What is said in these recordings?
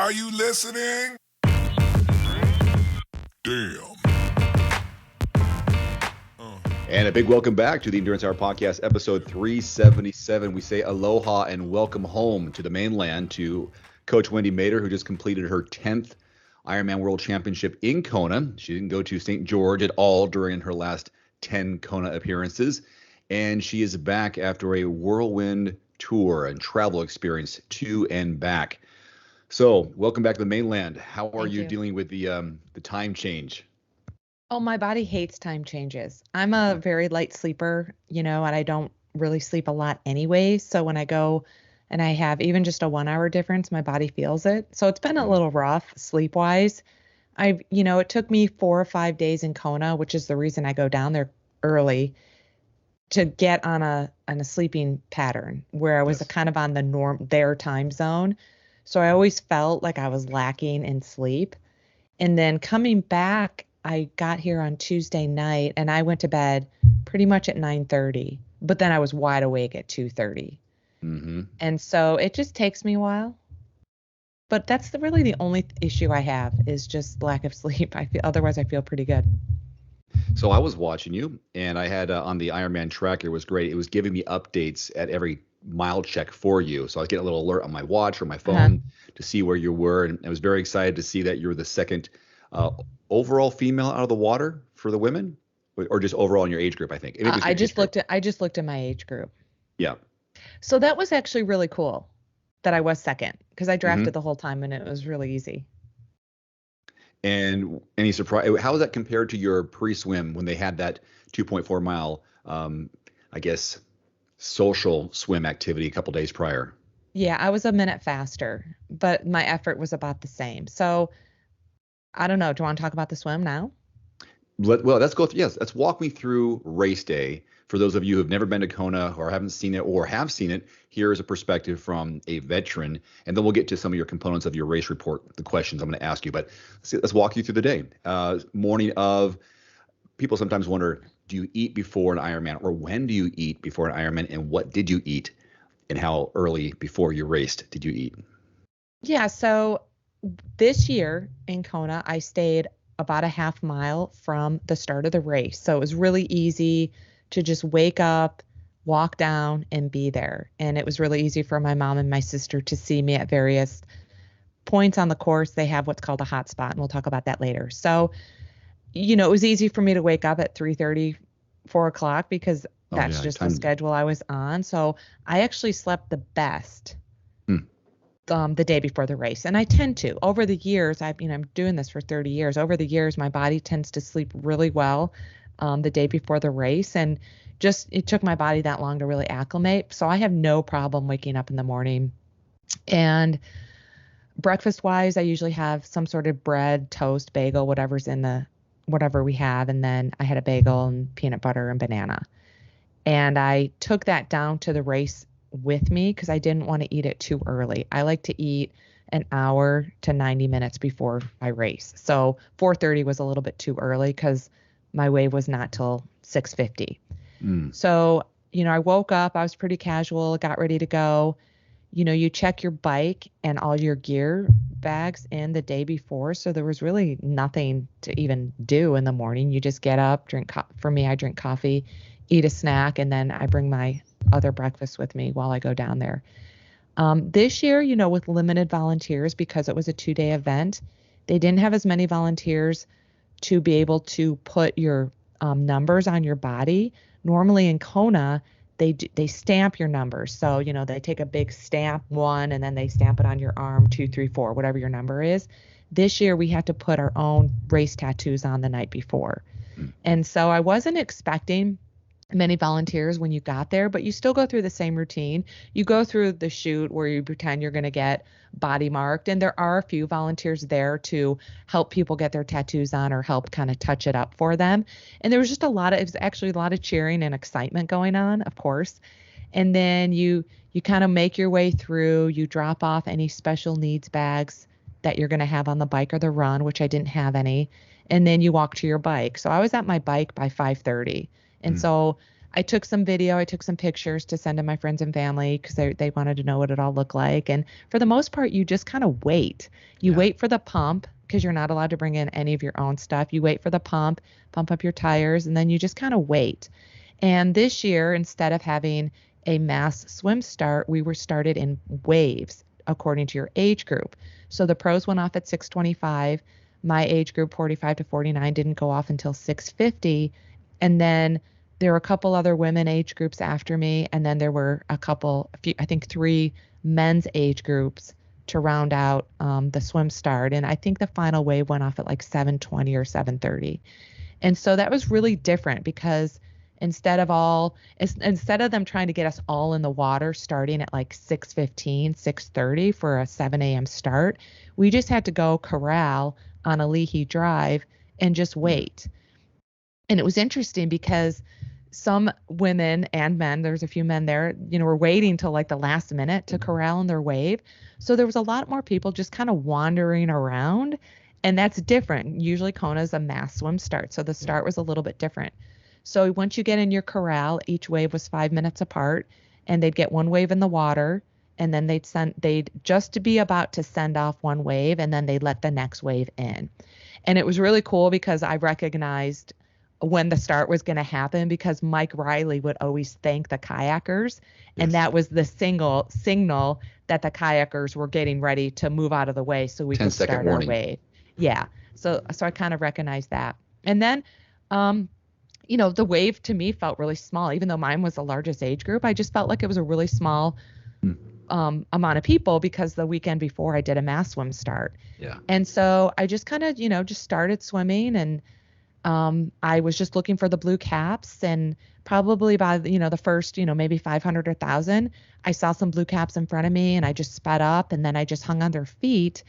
Are you listening? Damn. And a big welcome back to the Endurance Hour Podcast, episode 377. We say aloha and welcome home to the mainland to Coach Wendy Mader, who just completed her 10th Ironman World Championship in Kona. She didn't go to St. George at all during her last 10 Kona appearances. And she is back after a whirlwind tour and travel experience to and back. So welcome back to the mainland. How are you dealing with the time change? Oh, my body hates time changes. I'm a very light sleeper, and I don't really sleep a lot anyway. So when I go and I have even just a 1 hour difference, my body feels it. So it's been a little rough sleep wise. It took me 4 or 5 days in Kona, which is the reason I go down there early, to get on a sleeping pattern where I was kind of on their time zone. So I always felt like I was lacking in sleep. And then coming back, I got here on Tuesday night and I went to bed pretty much at 9:30, but then I was wide awake at 2:30. Mm-hmm. And so it just takes me a while. But that's really the only issue I have is just lack of sleep. Otherwise I feel pretty good. So I was watching you, and I had on the Ironman tracker, it was great. It was giving me updates at every mile check for you. So I was getting a little alert on my watch or my phone to see where you were. And I was very excited to see that you were the second overall female out of the water for the women, or just overall in your age group, I think. I just looked at my age group. Yeah. So that was actually really cool that I was second, because I drafted the whole time and it was really easy. And any surprise? How was that compared to your pre-swim when they had that 2.4 mile, I guess, social swim activity a couple days prior? Yeah, I was a minute faster, but my effort was about the same. So I don't know. Do you want to talk about the swim now? Well, let's go. Let's walk me through race day. For those of you who have never been to Kona or haven't seen it or have seen it, here is a perspective from a veteran, and then we'll get to some of your components of your race report, the questions I'm going to ask you. But let's walk you through the day. Morning of, people sometimes wonder, do you eat before an Ironman, or when do you eat before an Ironman, and what did you eat, and how early before you raced did you eat? Yeah, so this year in Kona, I stayed about a half mile from the start of the race. So it was really easy to just wake up, walk down, and be there. And it was really easy for my mom and my sister to see me at various points on the course. They have what's called a hot spot, and we'll talk about that later. So, it was easy for me to wake up at 3:30, 4 o'clock, because that's just the schedule I was on. So I actually slept the best the day before the race. And I tend to. Over the years, I'm doing this for 30 years. Over the years, my body tends to sleep really well the day before the race. And it took my body that long to really acclimate. So I have no problem waking up in the morning. And breakfast wise, I usually have some sort of bread, toast, bagel, whatever's in whatever we have. And then I had a bagel and peanut butter and banana. And I took that down to the race with me because I didn't want to eat it too early. I like to eat an hour to 90 minutes before I race. So 4:30 was a little bit too early because my wave was not till 6:50. So, I woke up, I was pretty casual, got ready to go. You check your bike and all your gear bags in the day before. So there was really nothing to even do in the morning. You just get up, for me, I drink coffee, eat a snack, and then I bring my other breakfast with me while I go down there. This year, with limited volunteers, because it was a 2-day event, they didn't have as many volunteers to be able to put your numbers on your body. Normally in Kona, they stamp your numbers. So, they take a big stamp 1 and then they stamp it on your arm 2, 3, 4, whatever your number is. This year we had to put our own race tattoos on the night before. And so I wasn't expecting many volunteers when you got there, but you still go through the same routine. You go through the chute where you pretend you're going to get body marked, and there are a few volunteers there to help people get their tattoos on or help kind of touch it up for them. And there was just it was actually a lot of cheering and excitement going on, of course. And then you kind of make your way through, you drop off any special needs bags that you're going to have on the bike or the run, which I didn't have any. And then you walk to your bike. So I was at my bike by 5:30. And so I took some video, I took some pictures to send to my friends and family because they wanted to know what it all looked like. And for the most part, you just kind of wait. You Yeah. wait for the pump because you're not allowed to bring in any of your own stuff. You wait for the pump up your tires, and then you just kind of wait. And this year, instead of having a mass swim start, we were started in waves according to your age group. So the pros went off at 6:25. My age group, 45 to 49, didn't go off until 6:50. And then there were a couple other women age groups after me. And then there were a few, I think 3 men's age groups to round out the swim start. And I think the final wave went off at like 7:20 or 7:30. And so that was really different because instead of them trying to get us all in the water starting at like 6:15, 6:30 for a 7 a.m. start, we just had to go corral on a Leahy Drive and just wait. And it was interesting because some women and men, there's a few men there, were waiting till like the last minute to corral in their wave. So there was a lot more people just kind of wandering around. And that's different. Usually Kona is a mass swim start. So the start was a little bit different. So once you get in your corral, each wave was 5 minutes apart, and they'd get one wave in the water, and then they'd just to be about to send off one wave, and then they'd let the next wave in. And it was really cool because I recognized when the start was going to happen because Mike Riley would always thank the kayakers. And that was the signal that the kayakers were getting ready to move out of the way so we could start our wave. Yeah. So I kind of recognized that. And then, the wave to me felt really small, even though mine was the largest age group. I just felt like it was a really small amount of people because the weekend before I did a mass swim start. Yeah. And so I just kind of, just started swimming, and I was just looking for the blue caps, and probably by, the first, maybe 500 or 1,000, I saw some blue caps in front of me, and I just sped up, and then I just hung on their feet.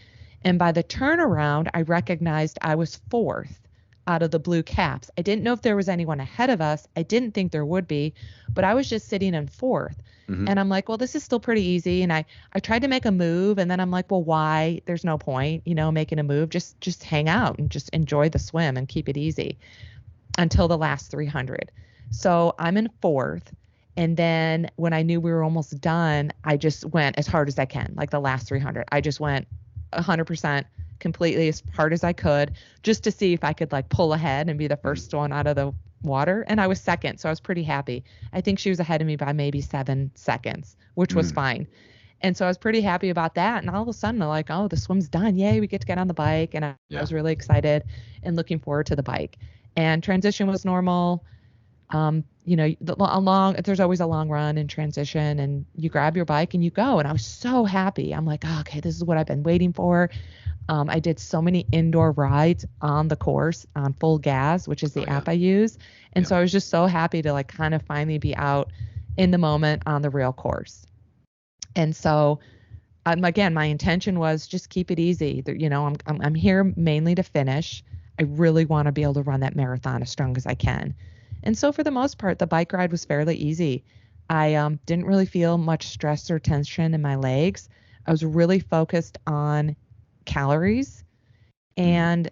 And by the turnaround, I recognized I was 4th out of the blue caps. I didn't know if there was anyone ahead of us. I didn't think there would be, but I was just sitting in 4th. And I'm like, well, this is still pretty easy. And I tried to make a move, and then I'm like, well, why? There's no point, making a move. Just hang out and just enjoy the swim and keep it easy until the last 300. So I'm in 4th. And then when I knew we were almost done, I just went as hard as I can, like the last 300. I just went 100% completely as hard as I could just to see if I could like pull ahead and be the first one out of the water. And I was second, so I was pretty happy. I think she was ahead of me by maybe 7 seconds, which was fine. And so I was pretty happy about that. And all of a sudden I'm like, oh, the swim's done. Yay, we get to get on the bike. And I was really excited and looking forward to the bike. And transition was normal. There's always a long run in transition, and you grab your bike and you go. And I was so happy. I'm like, oh, okay, this is what I've been waiting for. I did so many indoor rides on the course on Full Gas, which is the app I use. And so I was just so happy to like kind of finally be out in the moment on the real course. And so, again, my intention was just keep it easy. I'm here mainly to finish. I really want to be able to run that marathon as strong as I can. And so for the most part, the bike ride was fairly easy. I didn't really feel much stress or tension in my legs. I was really focused on calories. And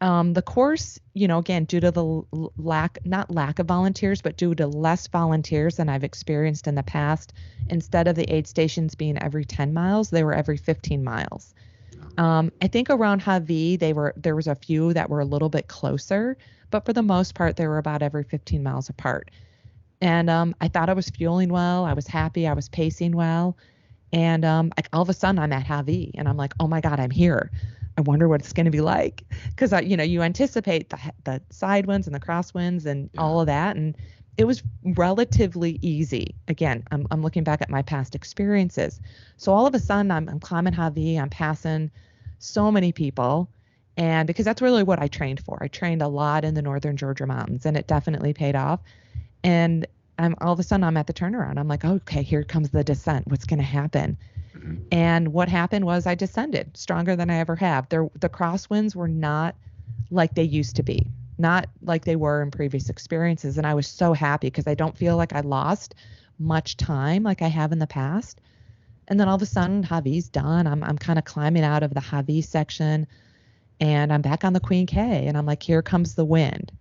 the course, again, due to the not lack of volunteers, but due to less volunteers than I've experienced in the past, instead of the aid stations being every 10 miles, they were every 15 miles. I think around Hawi, there was a few that were a little bit closer, but for the most part, they were about every 15 miles apart. And I thought I was fueling well. I was happy. I was pacing well. And all of a sudden, I'm at Hawi, and I'm like, oh my God, I'm here. I wonder what it's going to be like. Because, you anticipate the side winds and the crosswinds and all of that. And it was relatively easy. Again, I'm looking back at my past experiences. So all of a sudden, I'm climbing Hawi. I'm passing so many people. And because that's really what I trained for. I trained a lot in the northern Georgia mountains, and it definitely paid off. And all of a sudden I'm at the turnaround. I'm like, okay, here comes the descent. What's going to happen? And what happened was I descended stronger than I ever have. The crosswinds were not like they used to be, not like they were in previous experiences. And I was so happy because I don't feel like I lost much time like I have in the past. And then all of a sudden Hawi's done. I'm kind of climbing out of the Hawi section, and I'm back on the Queen K, and I'm like, here comes the wind.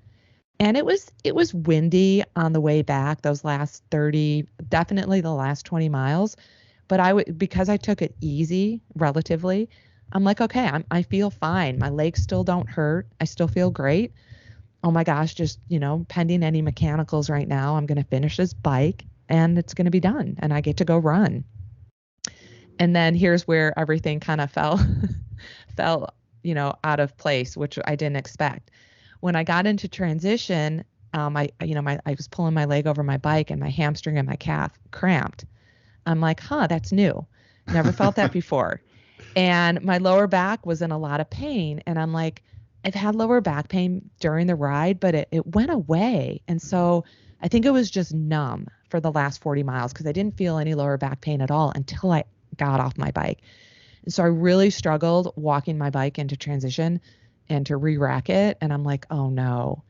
And it was windy on the way back, those last 30, definitely the last 20 miles. But because I took it easy relatively, I'm like, okay, I feel fine. My legs still don't hurt. I still feel great. Oh my gosh, just, pending any mechanicals right now, I'm going to finish this bike and it's going to be done and I get to go run. And then here's where everything kind of fell, out of place, which I didn't expect. When I got into transition, I was pulling my leg over my bike and my hamstring and my calf cramped. I'm like, that's new. Never felt that before. And my lower back was in a lot of pain. And I'm like, I've had lower back pain during the ride, but it went away. And so I think it was just numb for the last 40 miles because I didn't feel any lower back pain at all until I got off my bike. And so I really struggled walking my bike into transition and to re-rack it. And I'm like, oh no,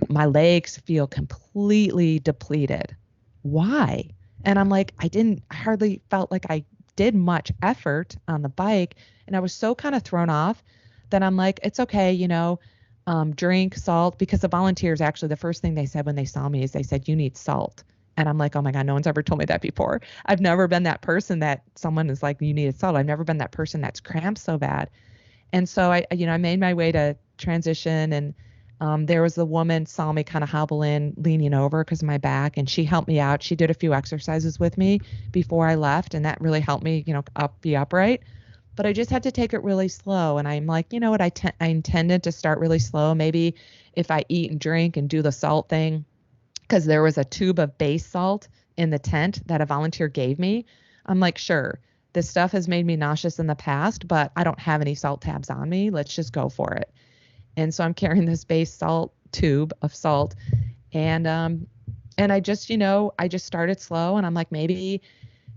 my legs feel completely depleted. Why? And I'm like, I hardly felt like I did much effort on the bike. And I was so kind of thrown off that I'm like, it's okay, drink salt, because the volunteers, actually, the first thing they said when they saw me is they said, you need salt. And I'm like, oh my God, no one's ever told me that before. I've never been that person that someone is like, you need salt. I've never been that person that's cramped so bad. And so I made my way to transition, and there was a woman saw me kind of hobble in, leaning over because of my back, and she helped me out. She did a few exercises with me before I left, and that really helped me, be upright. But I just had to take it really slow. And I'm like, you know what? I intended to start really slow. Maybe if I eat and drink and do the salt thing, because there was a tube of base salt in the tent that a volunteer gave me. I'm like, sure, this stuff has made me nauseous in the past, but I don't have any salt tabs on me. Let's just go for it. And so I'm carrying this base salt tube of salt. And I just, I just started slow. And I'm like, maybe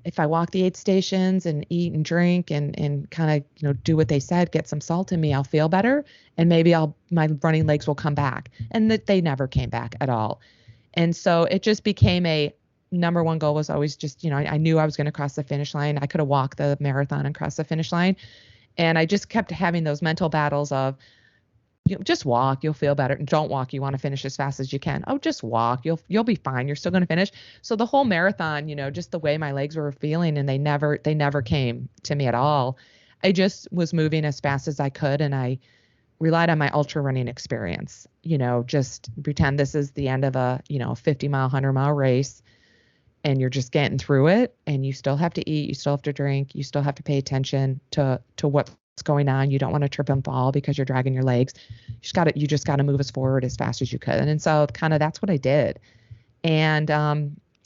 if I walk the 8 stations and eat and drink and kind of, do what they said, get some salt in me, I'll feel better. And maybe my running legs will come back. And that they never came back at all. And so it just became a number one goal was always just, I knew I was going to cross the finish line. I could have walked the marathon and crossed the finish line. And I just kept having those mental battles of, just walk, you'll feel better. And don't walk, you want to finish as fast as you can. Oh, just walk, you'll be fine. You're still going to finish. So the whole marathon, just the way my legs were feeling, and they never came to me at all. I just was moving as fast as I could, and I relied on my ultra running experience. Just pretend this is the end of a 50-mile, 100-mile race, and you're just getting through it, and you still have to eat, you still have to drink, you still have to pay attention to what's going on. You don't want to trip and fall because you're dragging your legs. You just got to move us forward as fast as you could. And so kind of that's what I did. And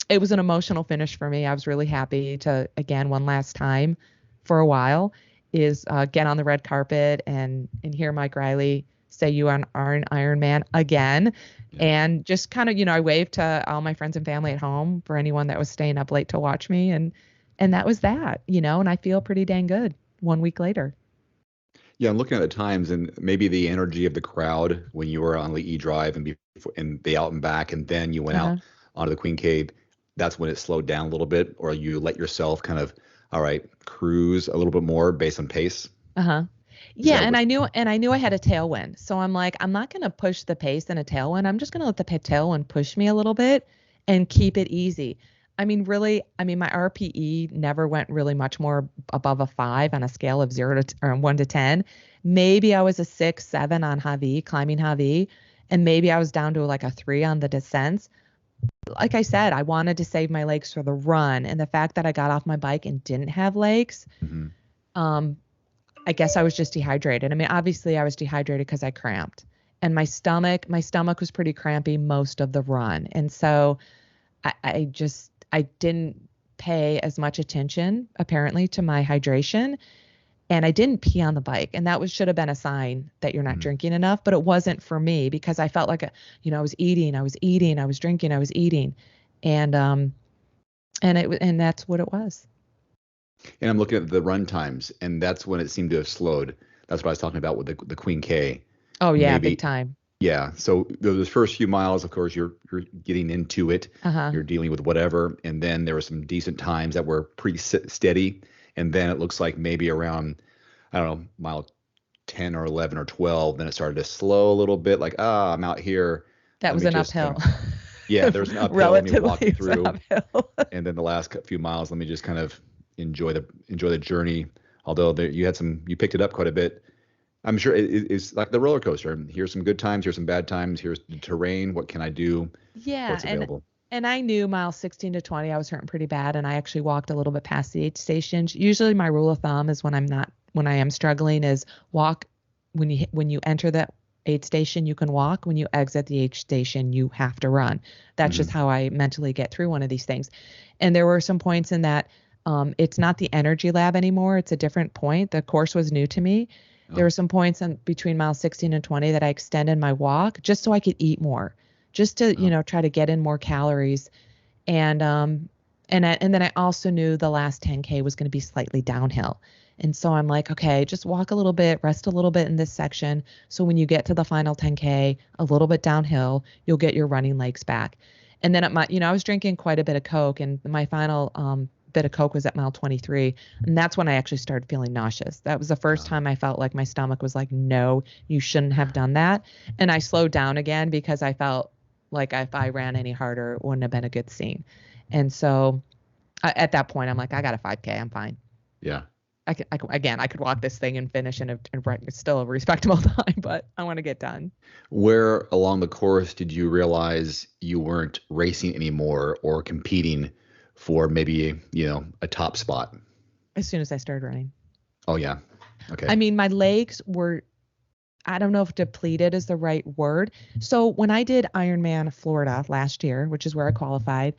it was an emotional finish for me. I was really happy to, again, one last time for a while, is get on the red carpet and hear Mike Riley say you are an Ironman again. Yeah. And just kind of, I waved to all my friends and family at home for anyone that was staying up late to watch me. And that was that, and I feel pretty dang good 1 week later. Yeah, I'm looking at the times and maybe the energy of the crowd when you were on Lee Drive and the out and back, and then you went out onto the Queen Cave. That's when it slowed down a little bit, or you let yourself kind of, all right, cruise a little bit more based on pace. Yeah, and I knew I had a tailwind, so I'm like, I'm not going to push the pace in a tailwind. I'm just going to let the tailwind push me a little bit and keep it easy. My RPE never went really much more above a 5 on a scale of 1 to 10. Maybe I was a 6, 7 on Hawi, climbing Hawi, and maybe I was down to like a 3 on the descents. Like I said, I wanted to save my legs for the run, and the fact that I got off my bike and didn't have legs, I guess I was just dehydrated. Obviously I was dehydrated because I cramped, and my stomach was pretty crampy most of the run, and so I didn't pay as much attention, apparently, to my hydration, and I didn't pee on the bike. And that should have been a sign that you're not drinking enough, but it wasn't for me because I felt like, I was eating, I was drinking, I was eating. And that's what it was. And I'm looking at the run times, and that's when it seemed to have slowed. That's what I was talking about with the Queen K. Oh yeah, big time. Yeah. So those first few miles, of course, you're getting into it. You're dealing with whatever. And then there were some decent times that were pretty steady. And then it looks like maybe around, I don't know, mile 10 or 11 or 12, then it started to slow a little bit. Like, I'm out here. That let was me an just uphill. yeah, there's an uphill. Let me walk Relatively, you it was an through, uphill. and then the last few miles, let me just kind of enjoy the journey. Although you picked it up quite a bit. I'm sure it's like the roller coaster. Here's some good times, here's some bad times, here's the terrain. What can I do? Yeah, What's available? and I knew miles 16 to 20 I was hurting pretty bad, and I actually walked a little bit past the aid stations. Usually my rule of thumb is when I am struggling is walk when you enter the aid station you can walk, when you exit the aid station you have to run. That's just Mhm. how I mentally get through one of these things. And there were some points in that it's not the energy lab anymore, it's a different point. The course was new to me. There Oh, were some points in between miles 16 and 20 that I extended my walk just so I could eat more, just to, oh, try to get in more calories. And and then I also knew the last 10K was going to be slightly downhill. And so I'm like, okay, just walk a little bit, rest a little bit in this section. So when you get to the final 10K, a little bit downhill, you'll get your running legs back. And then I was drinking quite a bit of Coke, and my final bit of Coke was at mile 23. And that's when I actually started feeling nauseous. That was the first oh. time I felt like my stomach was like, no, you shouldn't have done that. And I slowed down again because I felt like if I ran any harder, it wouldn't have been a good scene. And so at that point, I'm like, I got a 5K. I'm fine. Yeah. I could walk this thing and finish in it's still a respectable time, but I want to get done. Where along the course did you realize you weren't racing anymore or competing for maybe, a top spot? As soon as I started running. Oh, yeah. I Okay. mean, my legs were, I don't know if depleted is the right word. So when I did Ironman Florida last year, which is where I qualified,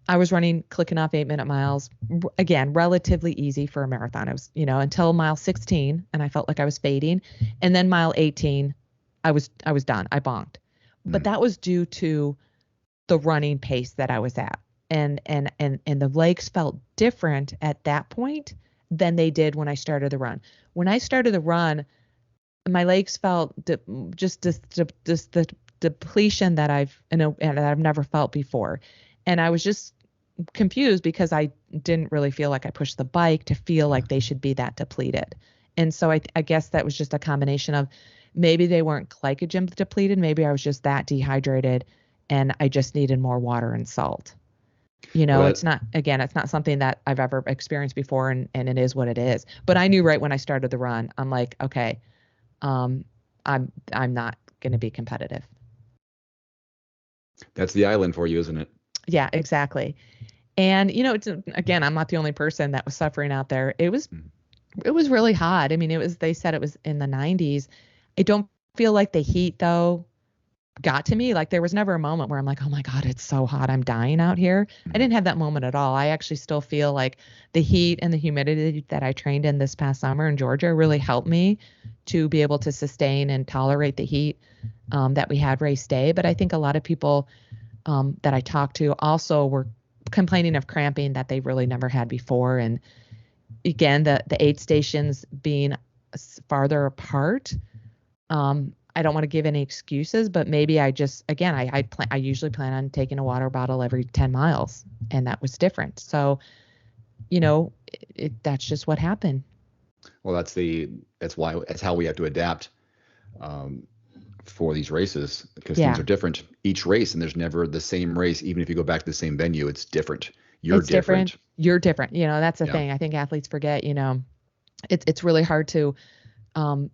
I was running, clicking off 8-minute miles. Again, relatively easy for a marathon. I was, until mile 16, and I felt like I was fading. And then mile 18, I was done. I bonked. But Mm. that was due to the running pace that I was at. And the legs felt different at that point than they did when I started the run. When I started the run, my legs felt just the depletion that I've never felt before. And I was just confused because I didn't really feel like I pushed the bike to feel like they should be that depleted. And so I guess that was just a combination of maybe they weren't glycogen depleted. Maybe I was just that dehydrated and I just needed more water and salt. Well, It's not something that I've ever experienced before, and it is what it is. But I knew right when I started the run, I'm like, okay, um, I'm not going to be competitive. that's the island for you, isn't it? Yeah, exactly. And it's again, I'm not the only person that was suffering out there. Mm. It was really hot. I mean, they said it was in the 90s. I don't feel like the heat though got to me. Like there was never a moment where I'm like, oh my God, it's so hot, I'm dying out here. I Mm. didn't have that moment at all. I actually still feel like the heat and the humidity that I trained in this past summer in Georgia really helped me to be able to sustain and tolerate the heat that we had race day. But I think a lot of people that I talked to also were complaining of cramping that they really never had before. And again, the aid stations being farther apart. I don't want to give any excuses, but maybe I just, again, I usually plan on taking a water bottle every 10 miles, and that was different. So, that's just what happened. Well, that's how we have to adapt um, for these races because things Yeah, are different each race, and there's never the same race. Even if you go back to the same venue, it's different. You're it's different. different. You're different. That's the Yeah. thing. I think athletes forget, it's really hard to, um,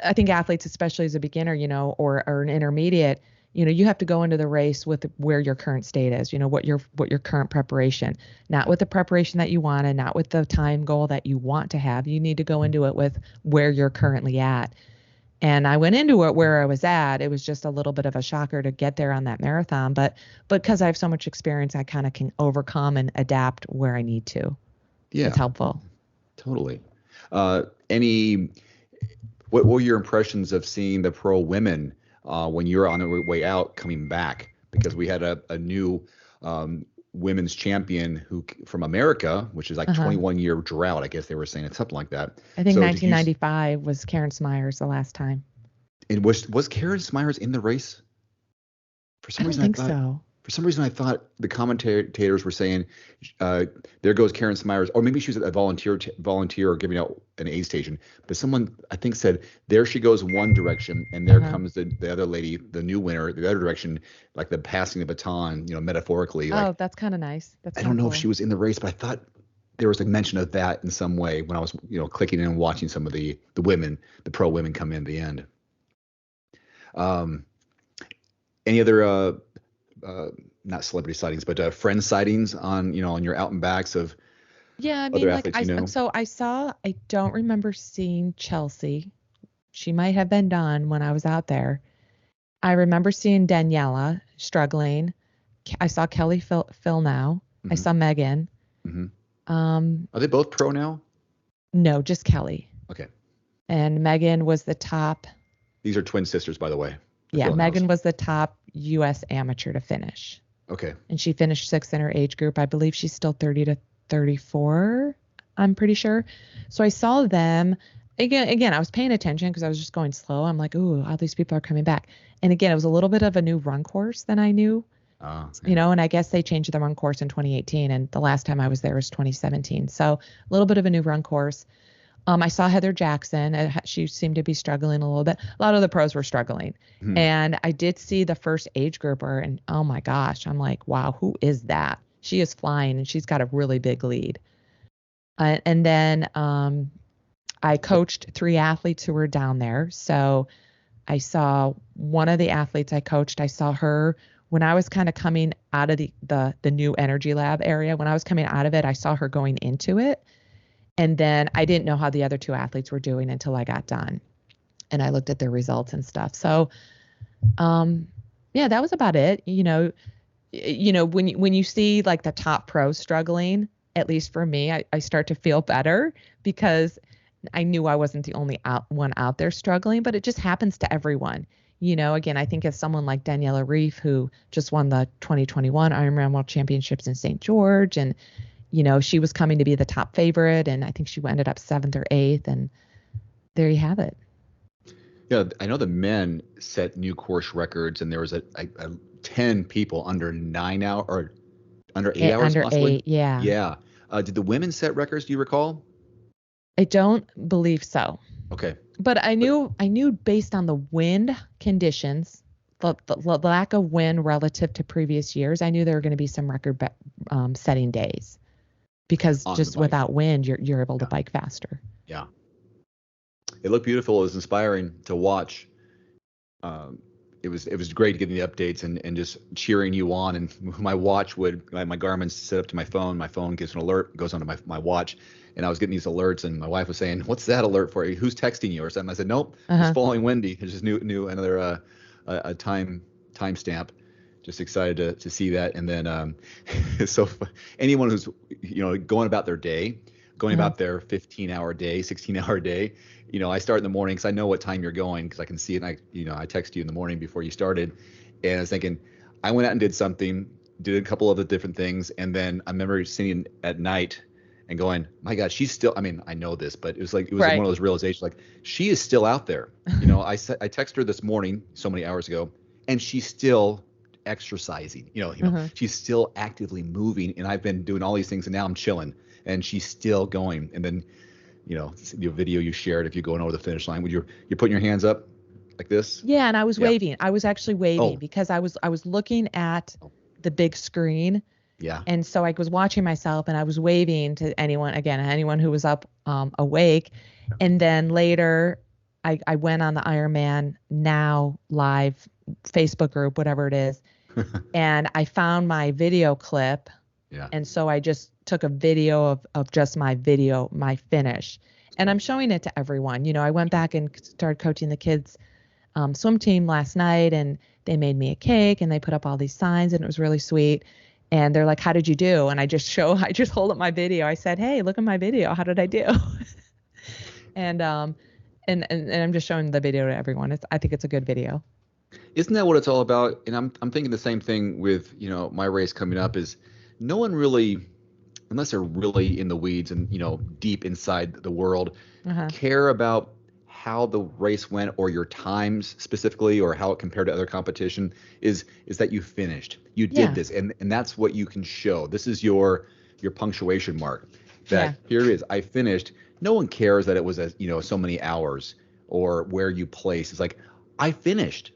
I think athletes, especially as a beginner, or an intermediate, you have to go into the race with where your current state is, what your current preparation, not with the preparation that you want and not with the time goal that you want to have. You need to go into it with where you're currently at. And I went into it where I was at. It was just a little bit of a shocker to get there on that marathon, but because I have so much experience, I kind of can overcome and adapt where I need to. It's Yeah. helpful. Totally. Any what were your impressions of seeing the pro women when you were on the way out coming back? Because we had a new women's champion from America, which is like Uh-huh. 21-year drought. I guess they were saying it's something like that. I think So did you? 1995 was Karen Smyers the last time. And was Karen Smyers in the race? For I some don't reason, I think thought. so. For some reason, I thought the commentators were saying, "There goes Karen Smyers," or maybe she was a volunteer or giving out an aid station. But someone I think said, "There she goes one direction, and there comes the other lady, the new winner, the other direction, like the passing the baton, metaphorically." Like, Oh, that's kind of nice. That's I kind don't of know cool. if she was in the race, but I thought there was a mention of that in some way when I was, clicking in and watching some of the women, the pro women come in at the end. Any other not celebrity sightings, but friend sightings on your out and backs of Yeah, I other mean, like athletes, I don't remember seeing Chelsea. She might have been done when I was out there. I remember seeing Daniela struggling. I saw Kelly Phil now. I Mm-hmm. saw Megan. Mm-hmm. Um, Are they both pro now? no, just Kelly. Okay. And Megan was the top. These are twin sisters, by the way. Yeah, Phil Megan knows. was the top U.S. amateur to finish. Okay. And she finished sixth in her age group. I believe she's still 30 to 34. I'm pretty sure. So I saw them again. I was paying attention because I was just going slow. I'm like, ooh, all these people are coming back. And again, it was a little bit of a new run course than I knew. Yeah. And I guess they changed the run course in 2018, and the last time I was there was 2017. So a little bit of a new run course. I saw Heather Jackson. She seemed to be struggling a little bit. A lot of the pros were struggling. Hmm. And I did see the first age grouper, and oh my gosh, I'm like, wow, who is that? She is flying, and she's got a really big lead. And then I coached 3 athletes who were down there. So I saw one of the athletes I coached. I saw her when I was kind of coming out of the new energy lab area. When I was coming out of it, I saw her going into it. And then I didn't know how the other 2 athletes were doing until I got done. And I looked at their results and stuff. So, yeah, that was about it. When you see like the top pros struggling, at least for me, I start to feel better because I knew I wasn't the only one out there struggling, but it just happens to everyone. Again, I think of someone like Daniela Reef, who just won the 2021 Ironman World Championships in St. George. And, she was coming to be the top favorite. And I think she ended up 7th or 8th. And there you have it. Yeah, I know the men set new course records, and there was a 10 people under 9 hour or under 8 hours, Under possibly. 8, yeah. Yeah. Did the women set records? Do you recall? I don't believe so. Okay. But I knew based on the wind conditions, the lack of wind relative to previous years, I knew there were going to be some record setting days because just without wind, you're able to bike faster. Yeah. It looked beautiful. It was inspiring to watch. It was great getting the updates and just cheering you on. And my watch my Garmin's set up to my phone. My phone gives an alert, goes onto my watch. And I was getting these alerts, and my wife was saying, "What's that alert for? Who's texting you or something?" I said, "Nope, just following Wendy." It's just new another a timestamp. Just excited to see that. And then so anyone who's going about their day, going about their 15-hour day, 16-hour day, I start in the morning because I know what time you're going because I can see it. And I text you in the morning before you started, and I was thinking, I went out and did something, did a couple of the different things, and then I remember sitting at night and going, my God, she's still, I know this, but it was right. One of those realizations, like she is still out there. I texted her this morning so many hours ago, and she's still exercising, she's still actively moving, and I've been doing all these things, and now I'm chilling, and she's still going. And then, your video you shared, if you're going over the finish line, you're putting your hands up like this. Yeah. And I was waving. I was actually waving because I was looking at the big screen. Yeah. And so I was watching myself and I was waving to anyone who was up awake. And then later I went on the Ironman Now live Facebook group, whatever it is. And I found my video clip. Yeah. And so I just took a video of just my finish. And I'm showing it to everyone. I went back and started coaching the kids swim team last night, and they made me a cake and they put up all these signs, and it was really sweet. And they're like, "How did you do?" And I just hold up my video. I said, "Hey, look at my video. How did I do?" and I'm just showing the video to everyone. I think it's a good video. Isn't that what it's all about? And I'm thinking the same thing with, my race coming up is no one really, unless they're really in the weeds and, deep inside the world, care about how the race went or your times specifically or how it compared to other competition is that you finished. You did Yeah. this, and that's what you can show. This is your punctuation mark. That Yeah. here it is. I finished. No one cares that it was so many hours or where you place. It's like I finished.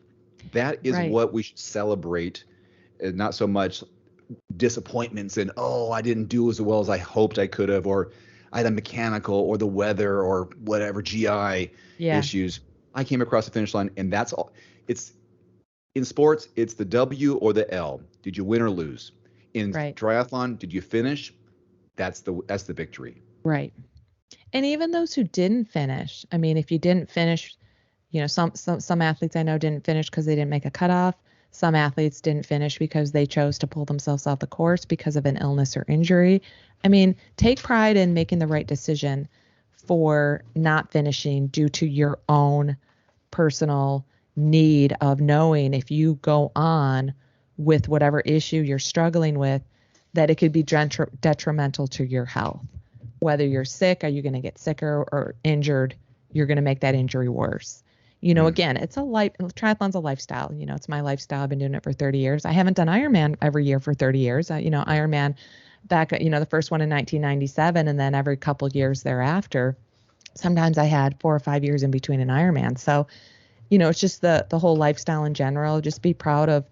That is Right. what we should celebrate, and not so much disappointments and, oh, I didn't do as well as I hoped I could have, or I had a mechanical or the weather or whatever GI Yeah. issues. I came across the finish line, and that's all. It's in sports, it's the W or the L. Did you win or lose? In Right. triathlon, did you finish? That's the victory. Right. And even those who didn't finish, I mean, if you didn't finish, some athletes I know didn't finish because they didn't make a cutoff. Some athletes didn't finish because they chose to pull themselves off the course because of an illness or injury. I mean, take pride in making the right decision for not finishing due to your own personal need of knowing if you go on with whatever issue you're struggling with, that it could be detrimental to your health. Whether you're sick, are you going to get sicker, or injured, you're going to make that injury worse. Again, triathlon's a lifestyle. It's my lifestyle. I've been doing it for 30 years. I haven't done Ironman every year for 30 years. Ironman back, the first one in 1997, and then every couple years thereafter. Sometimes I had 4 or 5 years in between an Ironman. So, it's just the whole lifestyle in general. Just be proud of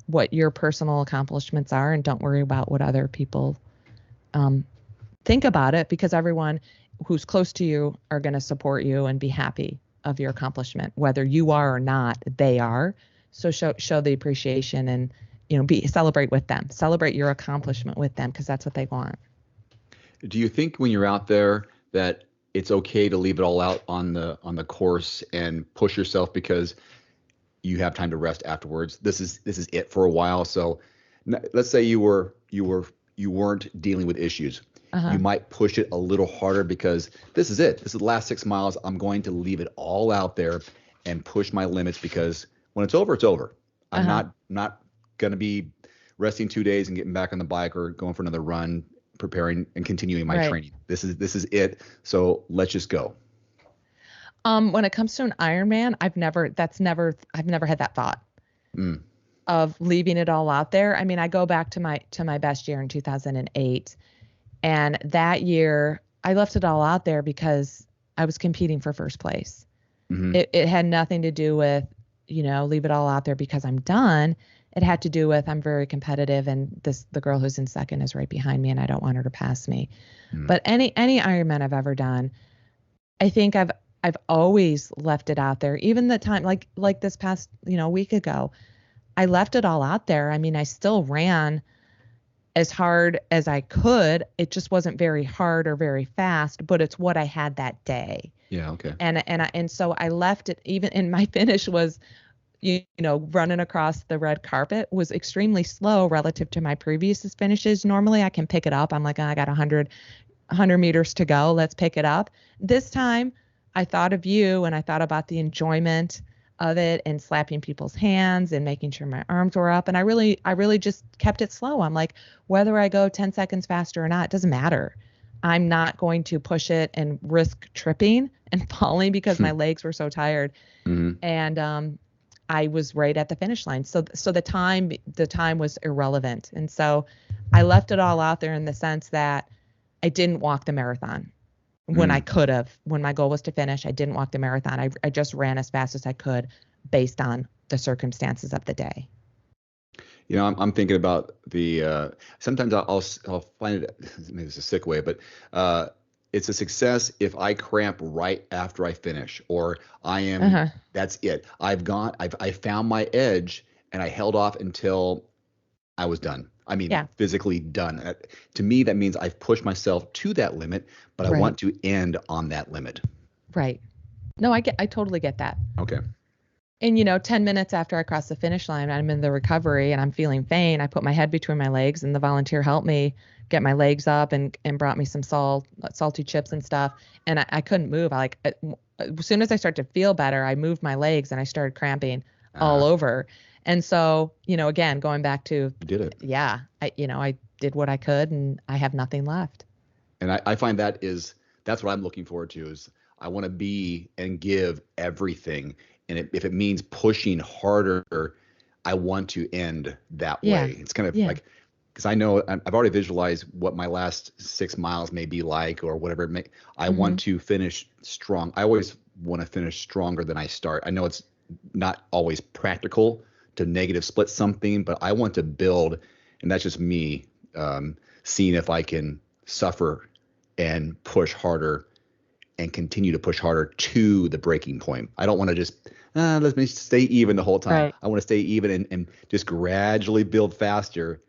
what your personal accomplishments are, and don't worry about what other people think about it, because everyone who's close to you are going to support you and be happy of your accomplishment, whether you are or not. They are. So show the appreciation, and celebrate with them. Celebrate your accomplishment with them, because that's what they want. Do you think when you're out there that it's okay to leave it all out on the course and push yourself because you have time to rest afterwards? This is it for a while. So let's say you weren't dealing with issues. You might push it a little harder because this is it. This is the last 6 miles. I'm going to leave it all out there and push my limits, because when it's over, it's over. I'm not going to be resting 2 days and getting back on the bike or going for another run, preparing and continuing my training. This is it. So let's just go. When it comes to an Ironman, I've never had that thought of leaving it all out there. I mean, I go back to my best year in 2008. And that year, I left it all out there because I was competing for first place. It had nothing to do with, leave it all out there because I'm done. It had to do with I'm very competitive, and the girl who's in second is right behind me, and I don't want her to pass me. But any Ironman I've ever done, I think I've always left it out there. Even the time like this past week ago, I left it all out there. I mean, I still ran as hard as I could. It just wasn't very hard or very fast, but it's what I had that day. Yeah. Okay. And so I left it, even in my finish was, running across the red carpet was extremely slow relative to my previous finishes. Normally I can pick it up. I'm like, oh, I got 100 meters to go. Let's pick it up. This time I thought of you, and I thought about the enjoyment of it and slapping people's hands and making sure my arms were up. And I really just kept it slow. I'm like, whether I go 10 seconds faster or not, it doesn't matter. I'm not going to push it and risk tripping and falling because my legs were so tired. And I was right at the finish line. So the time was irrelevant. And so I left it all out there in the sense that I didn't walk the marathon when I could have. When my goal was to finish, I didn't walk the marathon. I just ran as fast as I could based on the circumstances of the day. I'm thinking about the sometimes I'll find it, maybe it's a sick way, but it's a success if I cramp right after I finish, or I am that's it. I found my edge and I held off until I was done. I mean, physically done. To me, that means I've pushed myself to that limit, but I want to end on that limit. Right. No, I totally get that. Okay. And 10 minutes after I cross the finish line, I'm in the recovery and I'm feeling faint. I put my head between my legs, and the volunteer helped me get my legs up and brought me some salty chips and stuff. And I couldn't move. As soon as I started to feel better, I moved my legs and I started cramping all over. And so, again, going back to, you did it. Yeah. I did what I could, and I have nothing left. And I find that's what I'm looking forward to, is I want to be and give everything. And if it means pushing harder, I want to end that Yeah. way. It's kind of Yeah. like, because I know I've already visualized what my last 6 miles may be like, or whatever it may. I want to finish strong. I always want to finish stronger than I start. I know it's not always practical to negative split something, but I want to build, and that's just me seeing if I can suffer and push harder and continue to push harder to the breaking point. I don't want to just let me stay even the whole time. Right. I want to stay even and just gradually build faster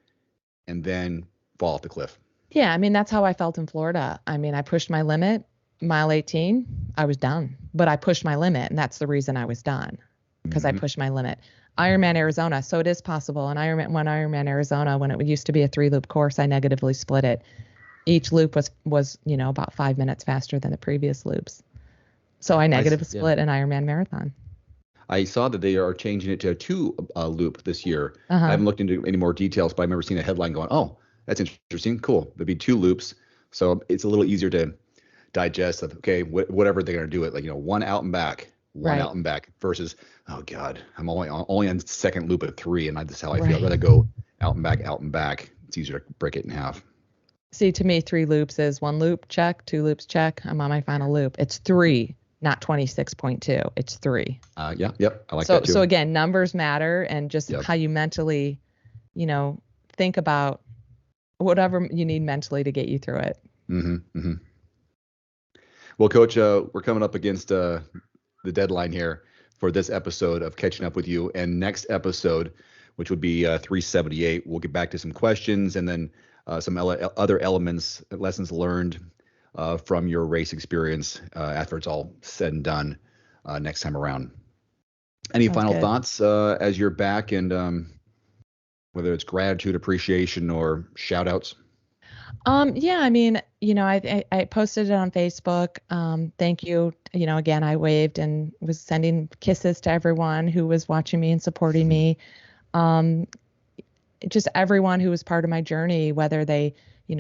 and then fall off the cliff. Yeah, I mean, that's how I felt in Florida. I mean, I pushed my limit, mile 18, I was done. But I pushed my limit, and that's the reason I was done, because I pushed my limit. Ironman Arizona, so it is possible. And Ironman Arizona, when it used to be a 3-loop course, I negatively split it. Each loop was about 5 minutes faster than the previous loops. So I negative split an Ironman marathon. I saw that they are changing it to a 2-loop this year. Uh-huh. I haven't looked into any more details, but I remember seeing a headline going, oh, that's interesting. Cool. There'd be 2 loops. So it's a little easier to digest of, okay, whatever they're going to do it. Like, 1 out and back, one out and back versus, oh God, I'm only on second loop at 3. And that's how I feel. I'd rather go out and back, out and back. It's easier to break it in half. See, to me, 3 loops is 1 loop, check, 2 loops, check. I'm on my final loop. It's 3. Not 26.2. It's 3. Yep. I like that too. So again, numbers matter, and just how you mentally, think about whatever you need mentally to get you through it. Well, Coach, we're coming up against the deadline here for this episode of Catching Up With You. And next episode, which would be 378, we'll get back to some questions and then some other elements, lessons learned from your race experience after it's all said and done next time around. Any final thoughts as you're back, and whether it's gratitude, appreciation, or shout outs? Yeah, I mean, I posted it on Facebook. Thank you. Again, I waved and was sending kisses to everyone who was watching me and supporting me. Just everyone who was part of my journey, whether they,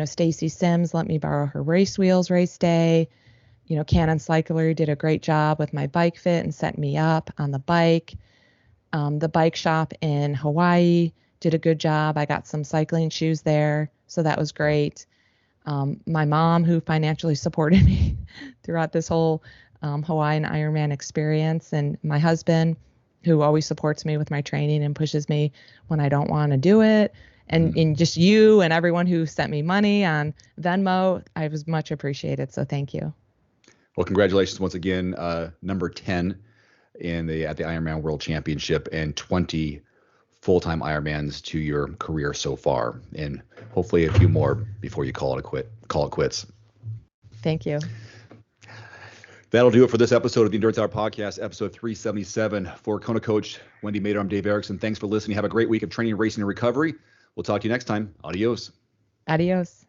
Stacy Sims let me borrow her race wheels race day. Cannon Cyclery did a great job with my bike fit and set me up on the bike. The bike shop in Hawaii did a good job. I got some cycling shoes there, so that was great. My mom, who financially supported me throughout this whole Hawaiian Ironman experience, and my husband, who always supports me with my training and pushes me when I don't want to do it. And just you and everyone who sent me money on Venmo, I was much appreciated. So thank you. Well, congratulations once again, number 10 at the Ironman World Championship, and 20 full-time Ironmans to your career so far, and hopefully a few more before you call it quits. Thank you. That'll do it for this episode of the Endurance Hour Podcast, episode 377. For Kona Coach Wendy Mader, I'm Dave Erickson. Thanks for listening. Have a great week of training, racing, and recovery. We'll talk to you next time. Adios. Adios.